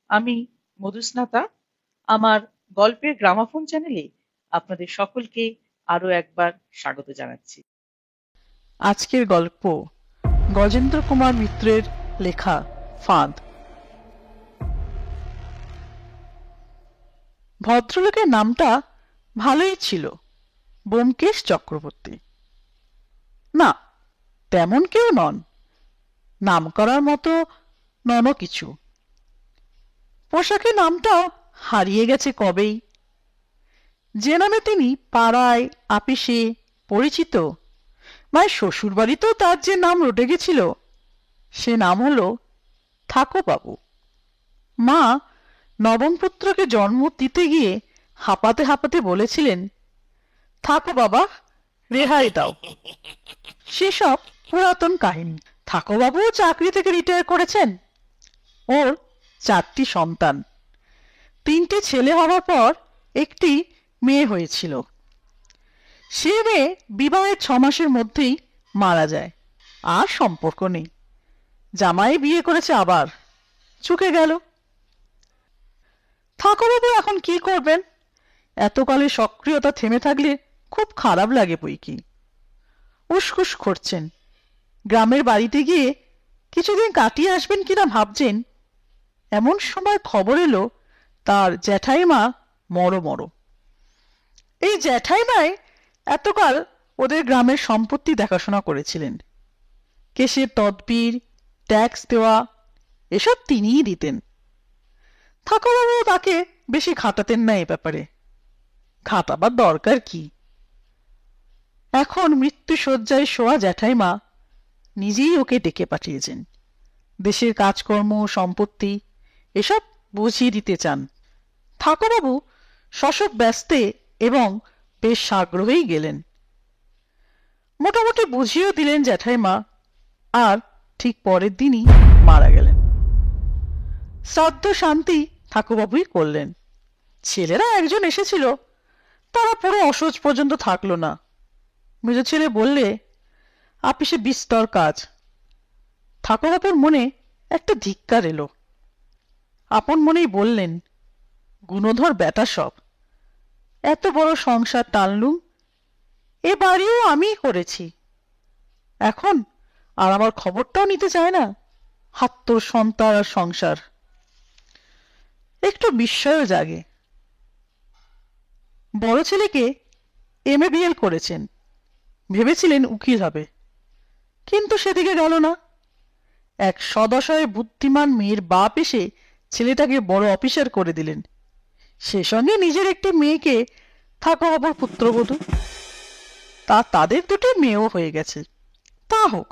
আমি মধুস্নাতা। আমার গল্পের গ্রামাফোন চ্যানেলে আপনাদের সকলকে আরো একবার স্বাগত জানাচ্ছি। আজকের গল্প গজেন্দ্র কুমার মিত্রের লেখা ফাঁদ। ভদ্রলোকের নামটা ভালোই ছিল, ব্যোমকেশ চক্রবর্তী। না, তেমন কেউ নন, নাম করার মতো নন কিছু। পোশাকের নামটাও হারিয়ে গেছে কবেই। যে নামে তিনি পাড়ায় আপিসে পরিচিত, মায়ের শ্বশুর বাড়িতেও তার যে নাম রটে গেছিল, সে নাম হলো ঠাকুরবাবু। মা নবম পুত্রকে জন্ম দিতে গিয়ে হাঁপাতে হাঁপাতে বলেছিলেন, থাকো বাবা, রেহাই দাও। সেসব পুরাতন কাহিনী। ঠাকুরবাবুও চাকরি থেকে রিটায়ার করেছেন। ওর 4টি সন্তান, 3টে ছেলে হওয়ার পর একটি মেয়ে হয়েছিল। সে মেয়ে বিবাহের 6 মাসের মধ্যেই মারা যায়। আর সম্পর্ক নেই। জামাই বিয়ে করেছে, আবার চুকে গেল। ঠাকুরবাবু এখন কি করবেন? এতকালে সক্রিয়তা থেমে থাকলে খুব খারাপ লাগে বই কি। উসকুস করছেন, গ্রামের বাড়িতে গিয়ে কিছুদিন কাটিয়ে আসবেন কিনা ভাবছেন। এমন সময় খবর এলো তার জ্যাঠাইমা মরো। এই জ্যাঠাইমাই এতকাল ওদের গ্রামের সম্পত্তি দেখাশোনা করেছিলেন। কেসের তদবির, ট্যাক্স দেওয়া, এসব তিনিই দিতেন। ঠাকুরবাবু তাকে বেশি খাটাতেন না এ ব্যাপারে। খাটাবার দরকার কি? এখন মৃত্যুশয্যায় শোয়া জ্যাঠাইমা নিজেই ওকে ডেকে পাঠিয়েছেন। দেশের কাজকর্ম, সম্পত্তি এসব বুঝিয়ে দিতে চান। ঠাকুরবাবু শশব ব্যস্তে এবং বেশ সাগ্রহেই গেলেন। মোটামুটি বুঝিয়েও দিলেন জ্যাঠাইমা, আর ঠিক পরের দিনই মারা গেলেন। শ্রাদ্ধ শান্তি ঠাকুরবাবুই করলেন। ছেলেরা একজন এসেছিল, তারা পুরো অসহ্য পর্যন্ত থাকলো না। মেজ ছেলে বললে, আপিসে বিস্তর কাজ। ঠাকুরবাবুর মনে একটা ধিক্কার এলো। আপন মনেই বললেন, গুণধর বেটা সব, এত বড় সংসার টানলুম, এ বাড়িও আমিই করেছি। এখন আর আমার খবরটাও নিতে চায় না। হাত্তর সন্তান আর সংসার। একটু বিস্ময়ও জাগে। বড় ছেলেকে MA-BL করেছেন, ভেবেছিলেন উকিল হবে, কিন্তু সেদিকে গেল না। এক সদশয় বুদ্ধিমান মেয়ের বাপ এসে ছেলেটাকে বড় অফিসার করে দিলেন। সে সঙ্গে নিজের একটি মেয়েকে ঠাকুরবাবুর পুত্রবধূ। তাদের দুটো মেয়েও হয়ে গেছে। তা হোক,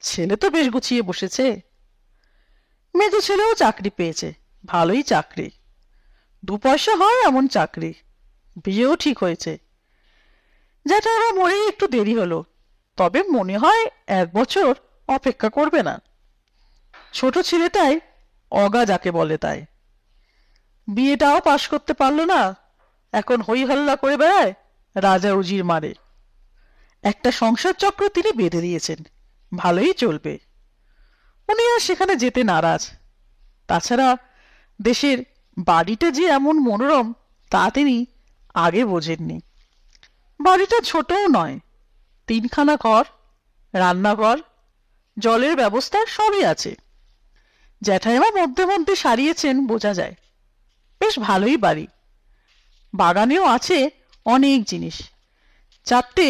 ছেলে তো বেশ গুছিয়ে বসেছে। মেজ ছেলেও চাকরি পেয়েছে, ভালোই চাকরি, 2 পয়সা হয় এমন চাকরি। বিয়েও ঠিক হয়েছে। জ্যাঠারা মরে একটু দেরি হলো, তবে মনে হয় 1 বছর অপেক্ষা করবে না। ছোট ছেলেটাই অগা যাকে বলে তাই। বিয়েটাও পাশ করতে পারলো না, এখন হই হল্লা করে বেড়ায়, রাজা উজির মারে। একটা সংসার চক্র তিনি বেঁধে দিয়েছেন, ভালোই চলবে। উনি আর সেখানে যেতে নারাজ। তাছাড়া দেশের বাড়িটা যে এমন মনোরম তা তিনি আগে বোঝেননি। বাড়িটা ছোটও নয়, 3খানা ঘর, রান্নাঘর, জলের ব্যবস্থা সবই আছে। জ্যাঠাইমা মধ্যে মধ্যে সারিয়েছেন বোঝা যায়। বেশ ভালোই বাড়ি। বাগানেও আছে অনেক জিনিস। 4টে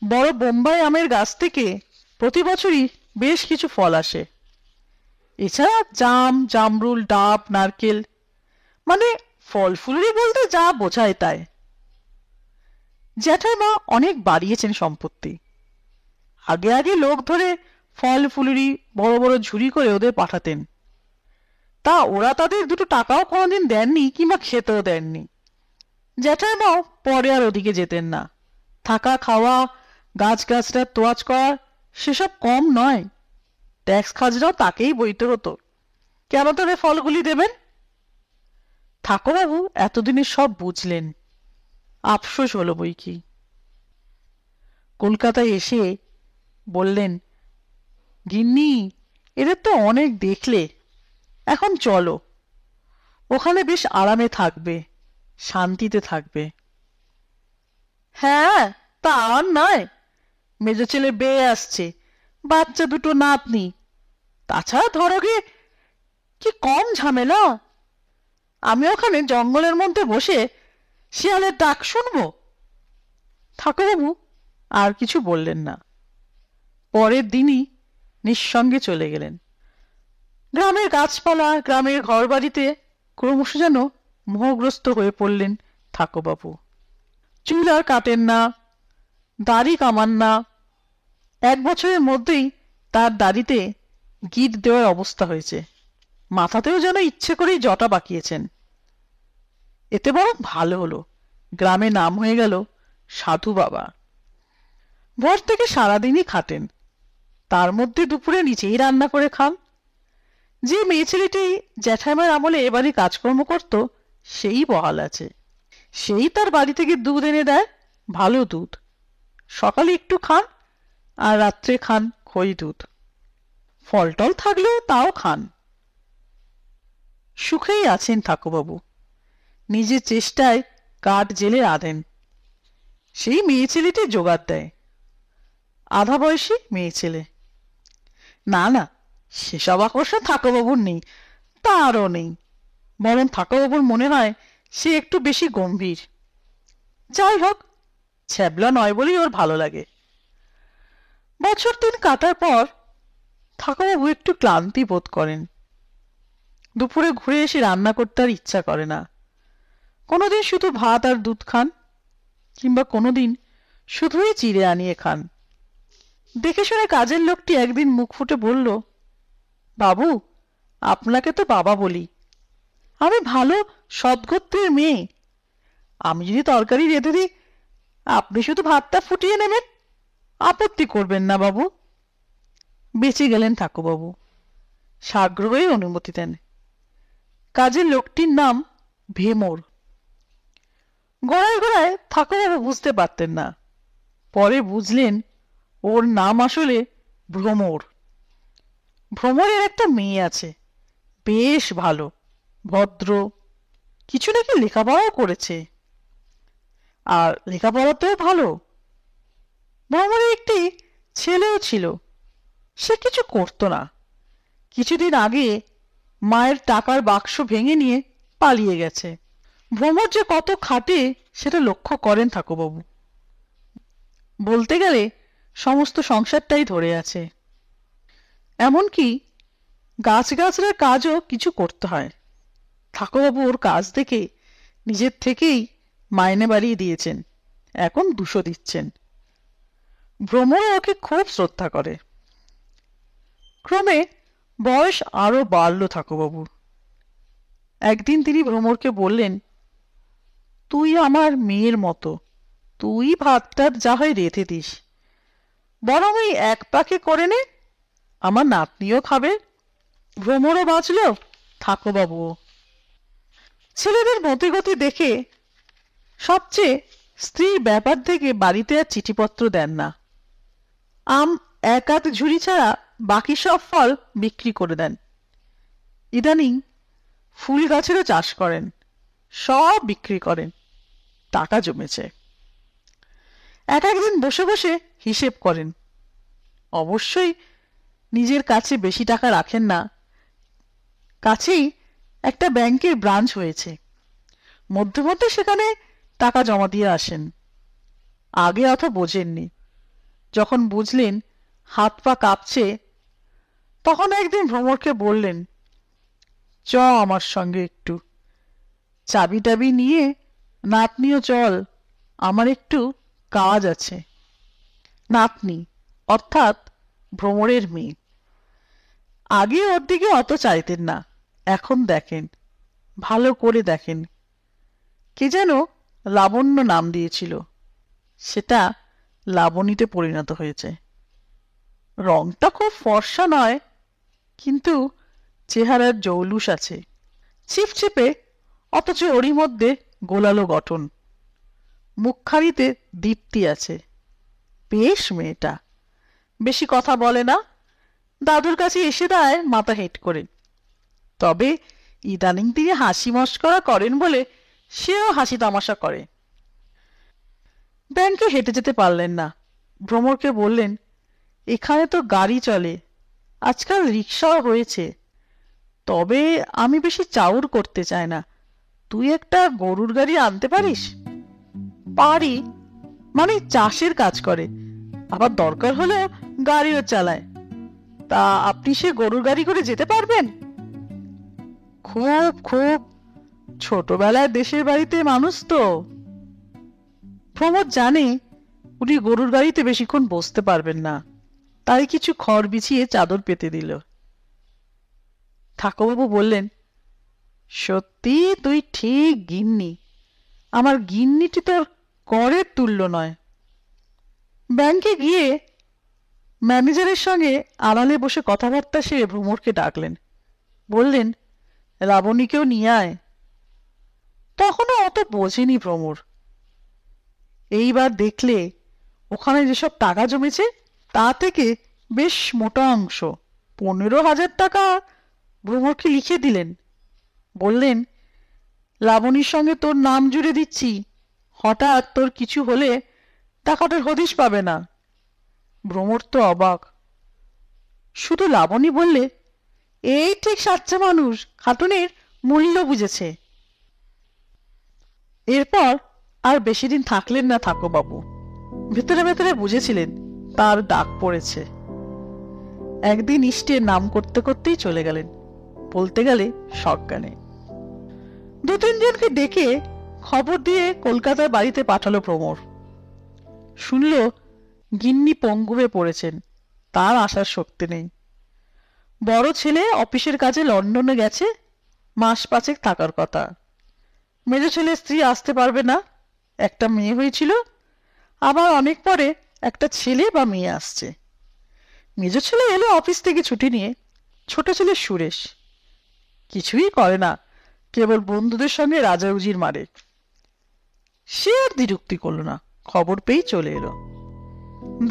বড় বোম্বাই আমের গাছ থেকে প্রতি বছরই বেশ কিছু ফল আসে। এছাড়া জাম, জামরুল, ডাব, নারকেল, মানে ফল ফুলুরি বলতে যা বোঝায় তাই। জ্যাঠাইমা অনেক বাড়িয়েছেন সম্পত্তি। আগে আগে লোক ধরে ফল ফুলুরি বড় বড় ঝুড়ি করে ওদের পাঠাতেন। তা ওরা তাদের 2 টাকাও কোনোদিন দেননি, কিংবা খেতেও দেননি। জ্যাঠাইমাও পরে আর ওদিকে যেতেন না। থাকা খাওয়া গাছগাছরা তোয়াজ করার সেসব কম নয়, ট্যাক্স খাজরাও তাকেই বইতে হতো। কেন তবে ফলগুলি দেবেন? ঠাকুরবাবু এতদিনে সব বুঝলেন। আফসোস হলো বই কি। কলকাতায় এসে বললেন, গিন্নি, এদের তো অনেক দেখলে, এখন চলো, ওখানে বেশ আরামে থাকবে, শান্তিতে থাকবে। হ্যাঁ, তা আর নয়, মেজো ছেলে বেয়ে আসছে, বাচ্চা দুটো নাতনি, তাছাড়া ধরো গে কি কম ঝামেলা। আমি ওখানে জঙ্গলের মধ্যে বসে শিয়ালের ডাক শুনবো। ঠাকুরবাবু আর কিছু বললেন না। পরের দিনই নিঃসঙ্গে চলে গেলেন। গ্রামের গাছপালা, গ্রামের ঘরবাড়িতে ক্রমশ যেন মোহগ্রস্ত হয়ে পড়লেন ঠাকুরবাবু। চুল আর কাটেন না, দাড়ি কামান না। 1 বছরের মধ্যেই তার দাড়িতে গিঁট দেওয়ার অবস্থা হয়েছে। মাথাতেও যেন ইচ্ছে করেই জটা বাঁকিয়েছেন। এতে বরং ভালো হলো, গ্রামে নাম হয়ে গেল সাধু বাবা। ভোর থেকে সারাদিনই খাটেন, তার মধ্যে দুপুরে নিজেই রান্না করে খান। যে মেয়ে ছেলেটি জ্যাঠাইমার আমলে এবারই কাজকর্ম করত, সেই বহাল আছে। সেই তার বাড়ি থেকে দুধ এনে দেয়, ভালো দুধ। সকালে একটু খান, আর রাত্রে খান খই দুধ। ফলটল থাকলেও তাও খান। সুখেই আছেন ঠাকুরবাবু, নিজের চেষ্টায় কাঠ জেলে আদেন। সেই মেয়ে ছেলেটি জোগাড় দেয়, আধা বয়সী মেয়ে ছেলে। না না, সেসব আকর্ষণ ঠাকুরবাবুর নেই, তারও নেই। বরং ঠাকুরবাবুর মনে হয় সে একটু বেশি গম্ভীর। যাই হোক, ছ্যাবলা নয় বলেই ওর ভালো লাগে। বছর 3 কাটার পর ঠাকুরবাবু একটু ক্লান্তি বোধ করেন। দুপুরে ঘুরে এসে রান্না করতে আর ইচ্ছা করে না। কোনোদিন শুধু ভাত আর দুধ খান, কিংবা কোনোদিন শুধুই চিড়ে আনিয়ে খান। দেখে শুনে কাজের লোকটি একদিন মুখ ফুটে বলল, বাবু, আপনাকে তো বাবা বলি, আমি ভালো সদ্গোত্রের মেয়ে। আমি যদি তরকারি রেঁধে দিই, আপনি শুধু ভাতটা ফুটিয়ে নেবেন, আপত্তি করবেন না বাবু। বেঁচে গেলেন ঠাকুরবাবু, সাগ্রহে অনুমতি দেন। কাজের লোকটির নাম ভেমর। গোড়ায় গোড়ায় ঠাকুরবাবু বুঝতে পারতেন না, পরে বুঝলেন ওর নাম আসলে ভ্রমর। ভ্রমরের একটা মেয়ে আছে, বেশ ভালো, ভদ্র, কিছু নাকি লেখাপড়াও করেছে। আর লেখাপড়াতেও ভালো। ভ্রমরের একটি ছেলেও ছিল, সে কিছু করতো না। কিছুদিন আগে মায়ের টাকার বাক্স ভেঙে নিয়ে পালিয়ে গেছে। ভ্রমর যে কত খাটে সেটা লক্ষ্য করেন ঠাকুরবাবু। বলতে গেলে সমস্ত সংসারটাই ধরে আছে। এমনকি গাছগাছরার কাজও কিছু করতে হয়। ঠাকুরবাবু ওর কাজ দেখে নিজের থেকেই মাইনে বাড়িয়ে দিয়েছেন, এখন 200 দিচ্ছেন। ভ্রমর ওকে খুব শ্রদ্ধা করে। ক্রমে বয়স আরো বাড়ল ঠাকুরবাবুর। একদিন তিনি ভ্রমরকে বললেন, তুই আমার মেয়ের মতো, তুই ভাতটা যা হয় রেঁধে দিস, বরং এই এক পাকে করে নে, আমার নাতনিও খাবে, ভ্রমরও বাঁচল, ঠাকুরবাবুও। ছেলেদের মতিগতি দেখে সবচেয়ে স্ত্রীর ব্যাপার থেকে বাড়িতে আর চিঠিপত্র দেন না। আম 1-8 ঝুড়ি ছাড়া বাকি সব ফল বিক্রি করে দেন। ইদানিং ফুল গাছেরও চাষ করেন, সব বিক্রি করেন, টাকা জমেছে। একদিন বসে বসে হিসেব করেন। অবশ্যই নিজের কাছে বেশি টাকা রাখেন না। কাছেই একটা ব্যাংকের ব্রাঞ্চ হয়েছে, মধ্যে মধ্যে সেখানে টাকা জমা দিয়ে আসেন। আগে অত বোঝেননি, যখন বুঝলেন হাত পা কাঁপছে, তখন একদিন ভ্রমরকে বললেন, চ আমার সঙ্গে একটু, চাবি টাবি নিয়ে নাতনিও চল, আমার একটু কাজ আছে। নাতনি অর্থাৎ ভ্রমরের মেয়ে। আগে ওর দিকে অত চাইতেন না, এখন দেখেন, ভালো করে দেখেন। কে যেন লাবণ্য নাম দিয়েছিল, সেটা লাবণীতে পরিণত হয়েছে। রংটা খুব ফর্সা নয়, কিন্তু চেহারার জৌলুস আছে, ছিপছিপে অথচ ওরই মধ্যে গোলালো গঠন। মুখখানিতে দীপ্তি আছে। বেশ মেয়েটা, বেশি কথা বলে না, দাদুর কাছে এসে দেয় মাথা হেঁট করে। তবে ইদানিং তিনি হাসি মস্করা করেন বলে সেও হাসি তামাশা করে। ব্যাংকে হেঁটে যেতে পারলেন না। ভ্রমরকে বললেন, এখানে তো গাড়ি চলে, আজকাল রিক্সাও হয়েছে, তবে আমি বেশি চাউর করতে চাই না, তুই একটা গরুর গাড়ি আনতে পারিস? পারি, মানে চাষের কাজ করে, আবার দরকার হলে গাড়িও চালায়। তা আপনি সে গরুর গাড়ি করে যেতে পারবেন? খুব খুব, ছোটবেলায় দেশের বাড়িতে মানুষ তো। প্রমোদ জানে উনি গরুর গাড়িতে বেশিক্ষণ বসতে পারবেন না, তাই কিছু খড় বিছিয়ে চাদর পেতে দিল। ঠাকুরবাবু বললেন, সত্যি তুই ঠিক গিন্নি, আমার গিন্নিটি তোর করের তুল্য নয়। ব্যাংকে গিয়ে ম্যানেজারের সঙ্গে আড়ালে বসে কথাবার্তা সেরে ভ্রমরকে ডাকলেন। বললেন, লাবণীকেও নিয়ে আয়। তখনও অত বোঝেনি ভ্রমর। এইবার দেখলে ওখানে যেসব টাকা জমেছে তা থেকে বেশ মোটা অংশ, 15,000 টাকা ভ্রমরকে লিখে দিলেন। বললেন, লাবণীর সঙ্গে তোর নাম জুড়ে দিচ্ছি, হঠাৎ তোর কিছু হলে টাকাটার হদিশ পাবে না। ভ্রমর তো অবাক। শুধু লাবণী বললে, এই ঠিক সাচ্চা মানুষ, খাটুনির মূল্য বুঝেছে। এরপর আর বেশি দিন থাকলেন না ঠাকুরবাবু। ভেতরে ভেতরে বুঝেছিলেন তার ডাক পড়েছে। একদিন ইষ্টের নাম করতে করতেই চলে গেলেন, বলতে গেলে সজ্ঞানে। 2-3 জনকে ডেকে খবর দিয়ে কলকাতার বাড়িতে পাঠালো ভ্রমর। শুনল গিন্নি পঙ্গু হয়ে পড়েছেন, তার আসার শক্তি নেই। বড় ছেলে অফিসের কাজে লন্ডনে গেছে, মাস 5 থাকার কথা। মেজ ছেলের স্ত্রী আসতে পারবে না, একটা মেয়ে হয়েছিল, আবার অনেক পরে একটা ছেলে বা মেয়ে আসছে। মেজ ছেলে এলো অফিস থেকে ছুটি নিয়ে, ছোট ছেলে সুরেশ কিছুই করে না, কেবল বন্ধুদের সঙ্গে রাজাউজির মারে। সে আর দ্বিরুক্তি করল না, খবর পেয়েই চলে এলো।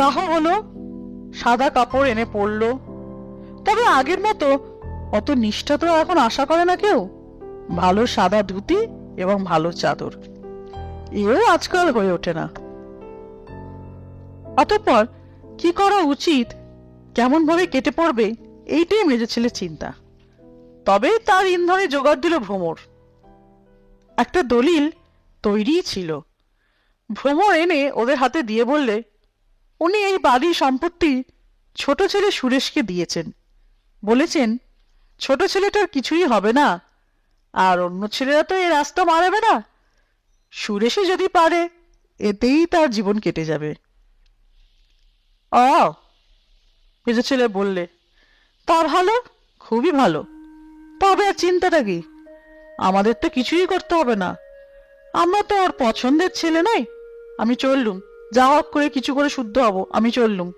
দাহ হলো, সাদা কাপড় এনে পড়ল। তবে আগের মতো অত নিষ্ঠা তো এখন আশা করে না কেউ। ভালো সাদা ধুতি এবং ভালো চাদর, এও আজকাল হয়ে ওঠে না। অতঃপর কি করা উচিত, কেমন ভাবে কেটে পড়বে, এইটাই মেজো ছেলে চিন্তা। তবে তার ইন্ধনে জোগাড় দিল ভ্রমর। একটা দলিল তৈরিই ছিল। ভ্রমর এনে ওদের হাতে দিয়ে বললে, উনি এই বাড়ির সম্পত্তি ছোট ছেলে সুরেশকে দিয়েছেন। বলেছেন, ছোট ছেলেটার কিছুই হবে না, আর অন্য ছেলেরা তো এই রাস্তা মারাবে না, সুরেশে যদি পারে এতেই তার জীবন কেটে যাবে। মেজো ছেলে বললে, তা ভালো, খুবই ভালো। তবে আর চিন্তাটা কি, আমাদের তো কিছুই করতে হবে না, আমরা তো ওর পছন্দের ছেলে নই। আমি চললুম, যা হোক করে কিছু করে শুদ্ধ হব, আমি চললুম।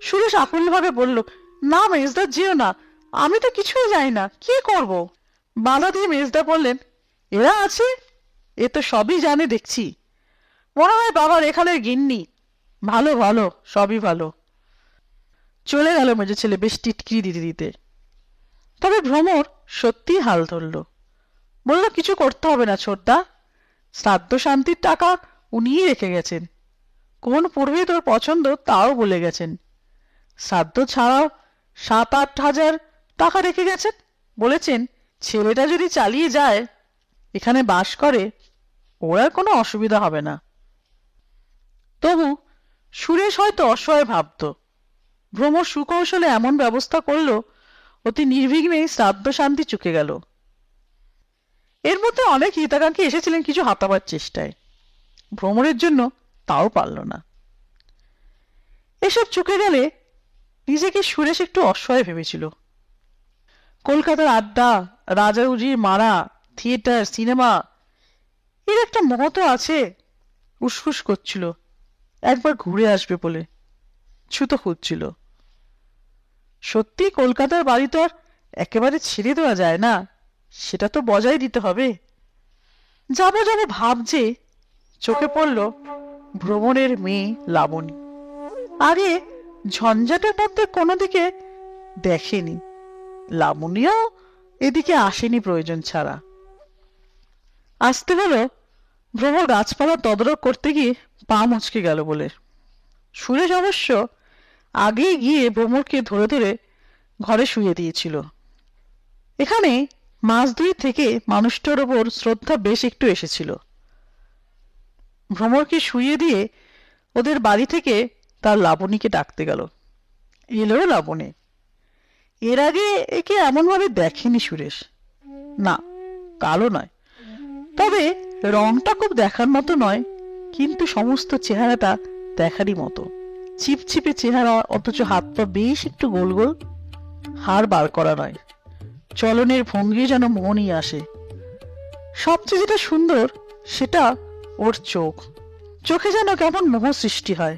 সুরেশ আকুল ভাবে বলল, না মেজদা, যেও না, আমি তো কিছুই জানি না, কি করব? বাধা দিয়ে মেজদা বললেন, এরা আছে, এ তো সবই জানে দেখছি, মনে হয় বাবার এখানের গিন্নি, ভালো ভালো, সবই ভালো। চলে গেল মেজো ছেলে বেশ টিটকিরি দিতে দিতে। তবে ভ্রমর সত্যি হাল ধরল। বলল, কিছু করতে হবে না ছোটদা, শ্রাদ্ধ শান্তির টাকা উনিই রেখে গেছেন, কোন পুরোহিত ওর পছন্দ তাও বলে গেছেন। শ্রাদ্ধ ছাড়াও 7-8 হাজার টাকা রেখে গেছেন। বলেছেন, ছেলেটা যদি চালিয়ে যায়, এখানে বাস করে, ওর আর কোনো অসুবিধা হবে না। তবু সুরেশ হয়তো অসহায় ভাবত। ভ্রমর সুকৌশলে এমন ব্যবস্থা করল, অতি নির্বিঘ্নে শ্রাদ্ধ শান্তি চুকে গেল। এর মধ্যে অনেক হিতাকাঙ্ক্ষী এসেছিলেন কিছু হাতাবার চেষ্টায়, ভ্রমরের জন্য তাও পারল না। এসব চুকে গেলে নিজেকে সুরেশ একটু অসহায় ভেবেছিল। কলকাতার আড্ডা, রাজাউজির মারা, থিয়েটার, সিনেমা, এর একটা মহত্ব আছে, উসফুস করছিল। একবার ঘুরে আসবে বলে ছুতো খুঁজছিল। সত্যি কলকাতার বাড়ি তো আর একেবারে ছেড়ে দেওয়া যায় না, সেটা তো বজায় দিতে হবে। যাবো যাবো ভাবছে, চোখে পড়ল ভ্রমণের মেয়ে লাবণী। আগে ঝঞ্ঝাটের মধ্যে কোনো দিকে দেখেনি, লাবণীও এদিকে আসেনি প্রয়োজন ছাড়া। আসতে হলো ভ্রমণ গাছপালা তদারক করতে গিয়ে পা মচকে গেল বলে। সুরেশ অবশ্য আগেই গিয়ে ভ্রমরকে ধরে ধরে ঘরে শুয়ে দিয়েছিল। এখানে মাস দুই থেকে মানুষটার ওপর শ্রদ্ধা বেশ একটু এসেছিল। ভ্রমরকে শুইয়ে দিয়ে ওদের বাড়ি থেকে তার লাবণীকে ডাকতে গেল। এলো লাবণী। এর আগে একে এমনভাবে দেখেনি সুরেশ। না, কালো নয়, তবে রংটা খুব দেখার মতো নয়, কিন্তু সমস্ত চেহারাটা দেখারই মতো। চিপচিপে চেহারা, অথচ হাত পা বেশ একটু গোল গোল, হাড় বার করা নয়। চলনের ভঙ্গি যেন মনই আসে। সবচেয়ে যেটা সুন্দর সেটা ওর চোখ। চোখে যেন কেমন মোহ সৃষ্টি হয়,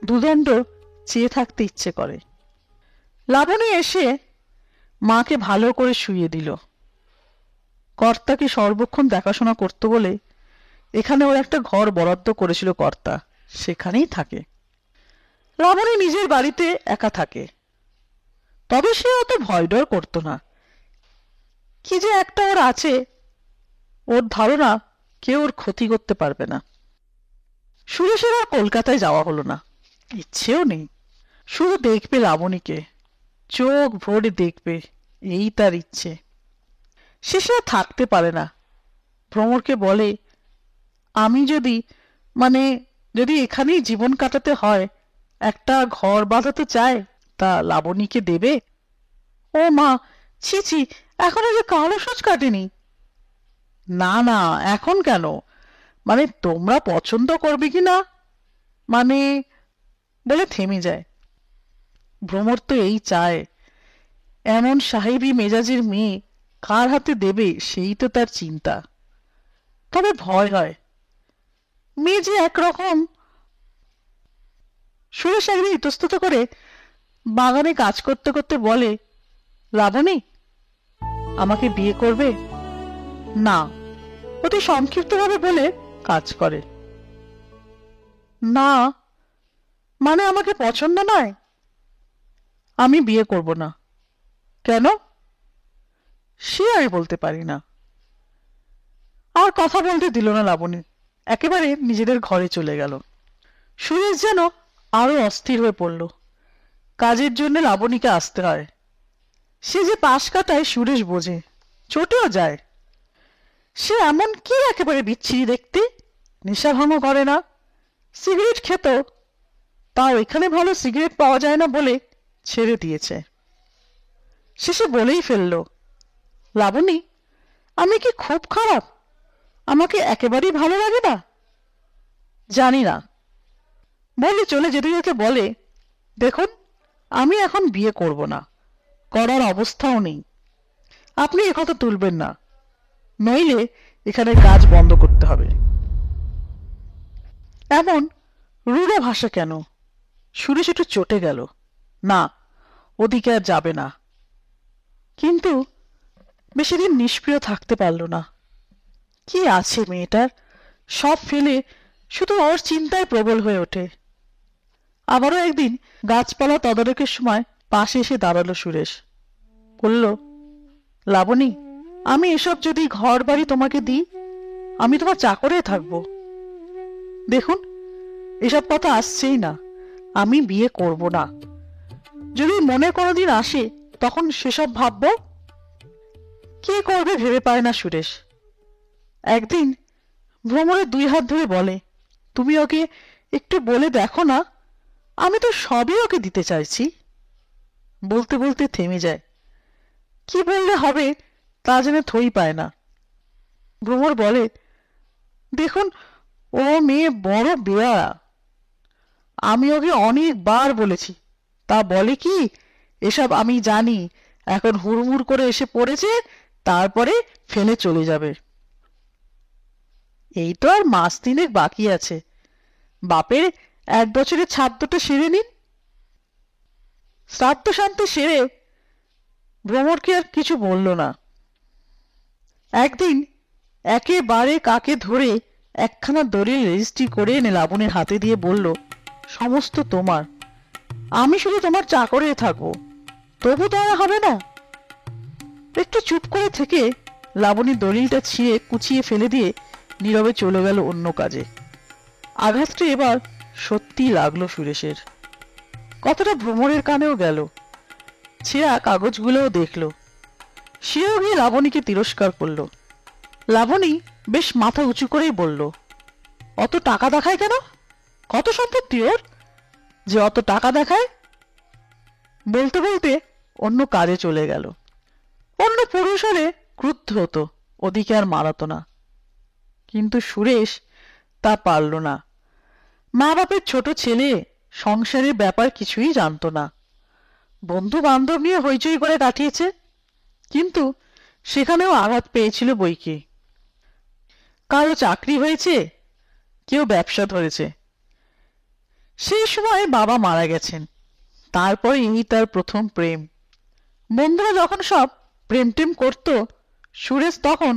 দুদণ্ড চেয়ে থাকতে ইচ্ছে করে। লাবণী এসে মাকে ভালো করে শুইয়ে দিল। কর্তাকে সর্বক্ষণ দেখাশোনা করতে বলে এখানে ওর একটা ঘর বরাদ্দ করেছিল কর্তা, সেখানেই থাকে। লাবণী নিজের বাড়িতে একা থাকে, তবে সে অত ভয় ডর করতো না। কি যে একটা ওর আছে, ওর ধারণা কেউ ওর ক্ষতি করতে পারবে না। সুরেশের আর কলকাতায় যাওয়া হলো না, ইচ্ছেও নেই। শুধু দেখবে লাবণীকে, চোখ ভরে দেখবে, এই তার ইচ্ছে। শেষে আর থাকতে পারে না। ভ্রমরকে বলে, আমি যদি মানে যদি এখানেই জীবন কাটাতে হয়, একটা ঘর বাঁধাতে চায়, তা লাবণীকে দেবে? ও মা, ছি ছি, এখনো যে কালো সোচ কাটেনি। না না, এখন কেন, মানে তোমরা পছন্দ করবে কি না, মানে বলে থেমে যায়। ভ্রমর তো এই চায়, এমন সাহেবী মেজাজের মেয়ে কার হাতে দেবে সেই তো তার চিন্তা। তবে ভয় হয়, মেয়ে যে একরকম। সুরেশ একদিন ইতস্তত করে বাগানে কাজ করতে করতে বলে, লাবণী, আমাকে বিয়ে করবে? না, অতি সংক্ষিপ্তভাবে বলে কাজ করে। না মানে আমাকে পছন্দ নয়, আমি বিয়ে করব না। কেন? সে আমি বলতে পারি না। আর কথা বলতে দিল না লাবণী, একেবারে নিজেদের ঘরে চলে গেল। সুরেশ যেন আরো অস্থির হয়ে পড়ল। কাজের জন্য লাবণীকে আসতে হয়। সে যে পাশ কাটায় সুরেশ বোঝে, চটেও যায়। সে এমন কি একেবারে বিচ্ছিরি দেখতে, নেশা ভাঙও করে না, সিগারেট খেত, তাও এখানে ভালো সিগারেট পাওয়া যায় না বলে ছেড়ে দিয়েছে। শেষে বলেই ফেলল, লাবণী, আমি কি খুব খারাপ? আমাকে একেবারেই ভালো লাগে না? জানি না। বলে চলে যেতে যেতে বলে, দেখুন, আমি এখন বিয়ে করব না, করার অবস্থাও নেই। আপনি একথা তুলবেন না, নইলে এখানে কাজ বন্ধ করতে হবে। এমন রূঢ় ভাষা কেন? সুরেশ একটু চটে গেল। না, ওদিকে আর যাবে না। কিন্তু বেশিদিন নিষ্ক্রিয় থাকতে পারল না। কি আছে মেয়েটার, সব ফেলে শুধু ওর চিন্তায় প্রবল হয়ে ওঠে। আবারও একদিন গাছপালা তদারকের সময় পাশে এসে দাঁড়ালো সুরেশ। বলল, লাবণী, আমি এসব যদি ঘর বাড়ি তোমাকে দিই, আমি তোমার চাকরে থাকবো। দেখুন, এসব কথা আসছেই না, আমি বিয়ে করব না। যদি মনে কোনোদিন আসে, তখন সেসব ভাববো। কি করবে ভেবে পায় না সুরেশ। একদিন ভ্রমরের দুই হাত ধরে বলে, তুমি ওকে একটু বলে দেখো না, আমি তো সবই ওকে দিতে চাইছি। বলতে বলতে থেমে যায়। কি বললে হবে তা যেন থই পায় না। ভ্রমর বলে, দেখুন, ও মেয়ে বড় বেয়ারা। আমি ওকে অনেকবার বলেছি, তা বলে কি, এসব আমি জানি, এখন হুড়মুড় করে এসে পড়েছে, তারপরে ফেলে চলে যাবে। এই তো আর মাস তিনেক বাকি আছে, বাপের 1 বছরের শ্রাদ্ধটা সেরে নিন। শ্রাদ্ধ শান্ত সেরে ভ্রমরকে আর কিছু বলল না। একদিন একেবারে কাকে ধরে একখানা দলিল রেজিস্ট্রি করে এনে লাবণীর হাতে দিয়ে বলল, সমস্ত তোমার, আমি শুধু তোমার চাকরে থাকবো, তবু দয়া হবে না? একটু চুপ করে থেকে লাবণী দলিলটা ছিঁড়ে কুচিয়ে ফেলে দিয়ে নীরবে চলে গেল অন্য কাজে। আঘাতটা এবার সত্যি লাগলো সুরেশের। কতটা ভ্রমরের কানেও গেল। ছেঁড়া কাগজগুলোও দেখল। সেও গিয়ে লাবণীকে তিরস্কার করলো। লাবণী বেশ মাথা উঁচু করেই বলল, অত টাকা দেখায় কেন? কত সম্পত্তি ওর যে অত টাকা দেখায়? বলতে বলতে অন্য কাজে চলে গেল। অন্য পুরুষ হলে ক্রুদ্ধ হতো, ওদিকে আর মারাতো না। কিন্তু সুরেশ তা পারল না। মা বাপের ছোট ছেলে, সংসারের ব্যাপার কিছুই জানতো না। বন্ধু বান্ধব নিয়ে হইচই করে কাটিয়েছে, কিন্তু সেখানেও আঘাত পেয়েছিল বইকি। কারো চাকরি হয়েছে, কেউ ব্যবসা ধরেছে। সেই সময় বাবা মারা গেছেন। তারপর এই তার প্রথম প্রেম। বন্ধুরা যখন সব প্রেম টেম করত, সুরেশ তখন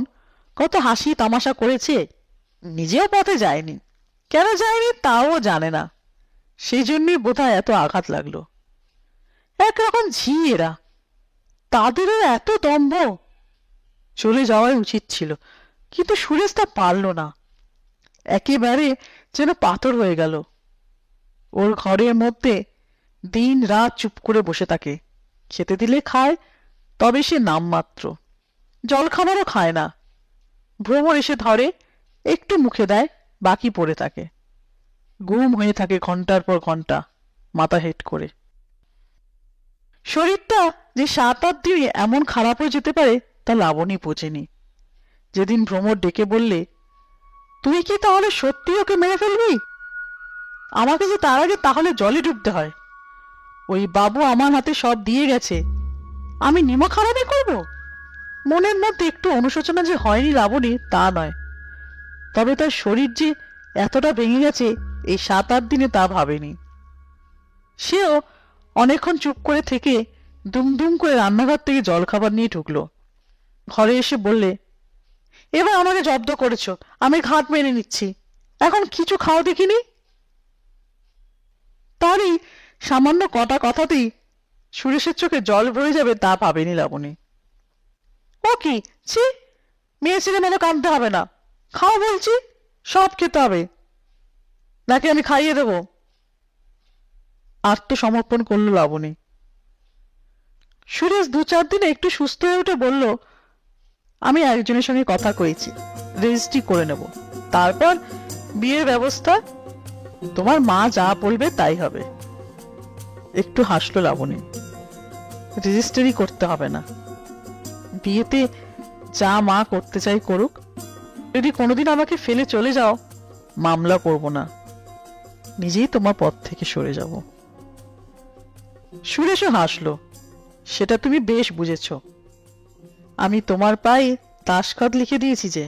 কত হাসি তামাশা করেছে, নিজেও পথে যায়নি। কেন যায়নি তাও জানে না। সেই জন্যই বোধহয় এত আঘাত লাগলো। একরকম ঝি এরা, তাদেরও এত দম্ভ। চলে যাওয়াই উচিত ছিল, কিন্তু সুরেশ তা পারল না। একেবারে যেন পাথর হয়ে গেল। ওর ঘরের মধ্যে দিন রাত চুপ করে বসে থাকে। খেতে দিলে খায়, তবে সে নামমাত্র। জলখাবারও খায় না। ভ্রমর এসে ধরে, একটু মুখে দেয়, বাকি পড়ে থাকে। গুম হয়ে থাকে ঘন্টার পর ঘন্টা, মাথা হেট করে। শরীরটা যে 7-8 দিনে এমন খারাপ হয়ে যেতে পারে তা লাবণী বোঝেনি। যেদিন ভ্রমর ডেকে বললে, তুই কি তাহলে সত্যি ওকে মেরে ফেলবি? আমাকে যে তার আগে তাহলে জলে ডুবতে হয়। ওই বাবু আমার হাতে সব দিয়ে গেছে, আমি নিমক হারামি করব? মনের মধ্যে একটু অনুশোচনা যে হয়নি লাবণী তা নয়, তবে তার শরীর যে এতটা ভেঙে গেছে এই 7-8 দিনে তা ভাবেনি। সেও অনেকক্ষণ চুপ করে থেকে দুমদুম করে রান্নাঘর থেকে জলখাবার নিয়ে ঢুকলো। ঘরে এসে বললে, এবার আমাকে জব্দ করেছ, আমি ঘাট মেনে নিচ্ছি, এখন কিছু খাও দেখিনি। তারই সামান্য কটা কথাতেই সুরেশের চোখে জল ভরে যাবে তা ভাবেনি লাবণী। ও কি, ছি, মেয়ে ছেলে মতো কাঁদতে হবে না, খাও বলছি, সব খেতে হবে, নাকি আমি খাইয়ে দেবো? আত্মসমর্পণ করলো লাবণী। সুরেশ 2-4 দিনে একটু সুস্থ হয়ে উঠে বলল, আমি একজনের সঙ্গে কথা কয়েছি, রেজিস্ট্রি করে নেব, তারপর বিয়ের ব্যবস্থা, তোমার মা যা বলবে তাই হবে। একটু হাসলো লাবণী। রেজিস্ট্রি করতে হবে না, বিয়েতে যা মা করতে চাই করুক। যদি কোনোদিন আমাকে ফেলে চলে যাও, মামলা করব না, নিজেই তোমার পথ থেকে সরে যাব। সুরেশও হাসলো, সেটা তুমি বেশ বুঝেছ। আমি তোমার পায়ে তাশখত লিখে দিয়েছি যে।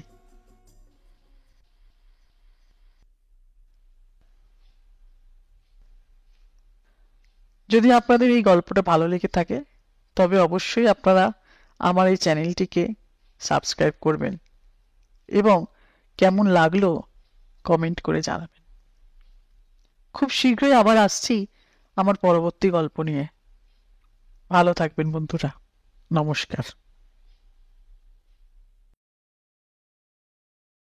যদি আপনাদের এই গল্পটা ভালো লেগে থাকে, তবে অবশ্যই আপনারা আমার এই চ্যানেলটিকে সাবস্ক্রাইব করবেন এবং কেমন লাগলো কমেন্ট করে জানাবেন। খুব শীঘ্রই আবার আসছি আমার পরবর্তী গল্প নিয়ে। ভালো থাকবেন বন্ধুরা। নমস্কার।